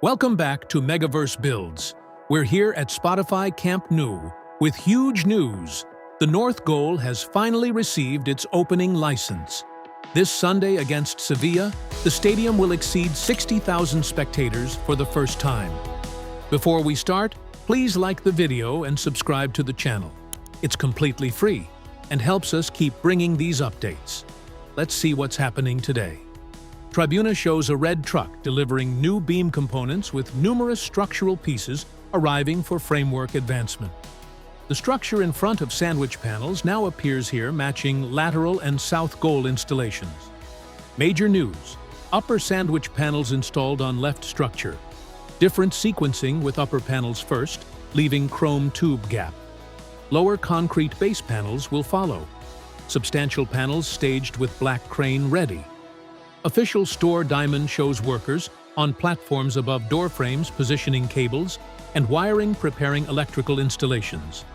Welcome back to Megaverse Builds. We're here at Spotify Camp Nou with huge news. The North Goal has finally received its opening license. This Sunday against Sevilla, the stadium will exceed 60,000 spectators for the first time. Before we start, please like the video and subscribe to the channel. It's completely free and helps us keep bringing these updates. Let's see what's happening today. Tribuna shows a red truck delivering new beam components with numerous structural pieces arriving for framework advancement. The structure in front of sandwich panels now appears here, matching lateral and south goal installations. Major news: upper sandwich panels installed on left structure. Different sequencing with upper panels first, leaving chrome tube gap. Lower concrete base panels will follow. Substantial panels staged with black crane ready. Official store diamond shows workers on platforms above door frames positioning cables and wiring preparing electrical installations.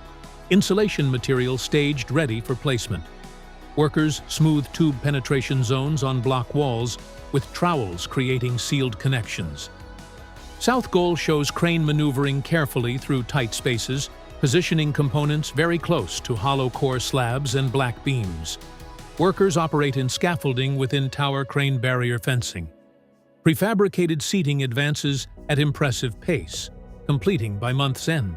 Insulation material staged ready for placement. Workers smooth tube penetration zones on block walls with trowels creating sealed connections. South goal shows crane maneuvering carefully through tight spaces, positioning components very close to hollow core slabs and black beams. Workers operate in scaffolding within tower crane barrier fencing. Prefabricated seating advances at impressive pace, completing by month's end.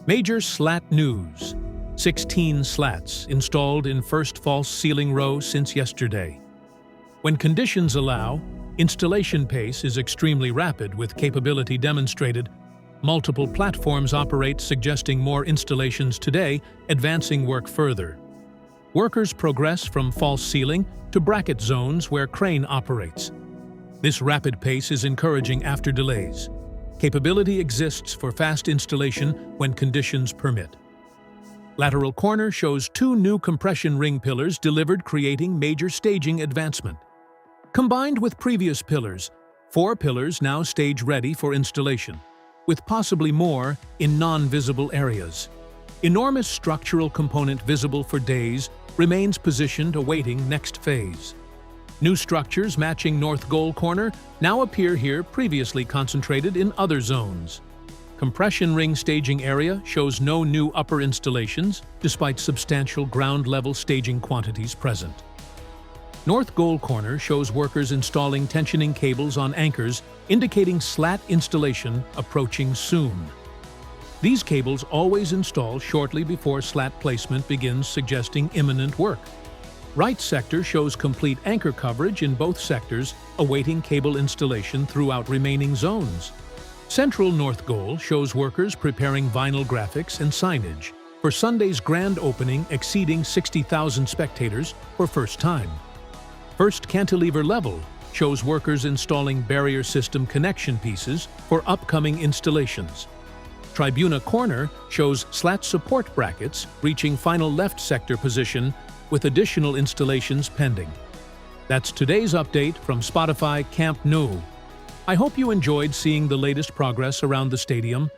Major slat news: 16 slats installed in first false ceiling row since yesterday. When conditions allow, installation pace is extremely rapid with capability demonstrated. Multiple platforms operate, suggesting more installations today, advancing work further. Workers progress from false ceiling to bracket zones where crane operates. This rapid pace is encouraging after delays. Capability exists for fast installation when conditions permit. Lateral corner shows 2 new compression ring pillars delivered, creating major staging advancement. Combined with previous pillars, 4 pillars now stage ready for installation, with possibly more in non-visible areas. Enormous structural component visible for days remains positioned awaiting next phase. New structures matching north goal corner now appear here, previously concentrated in other zones. Compression ring staging area shows no new upper installations, despite substantial ground-level staging quantities present. North goal corner shows workers installing tensioning cables on anchors, indicating slat installation approaching soon. These cables always install shortly before slat placement begins, suggesting imminent work. Right sector shows complete anchor coverage in both sectors, awaiting cable installation throughout remaining zones. Central north goal shows workers preparing vinyl graphics and signage for Sunday's grand opening, exceeding 60,000 spectators for first time. First cantilever level shows workers installing barrier system connection pieces for upcoming installations. Tribuna corner shows slat support brackets reaching final left sector position with additional installations pending. That's today's update from Spotify Camp Nou. I hope you enjoyed seeing the latest progress around the stadium.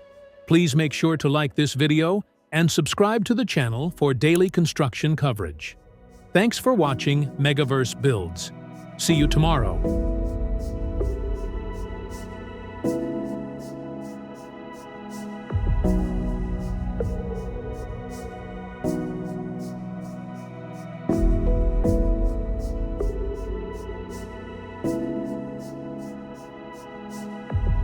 Please make sure to like this video and subscribe to the channel for daily construction coverage. Thanks for watching Megaverse Builds. See you tomorrow.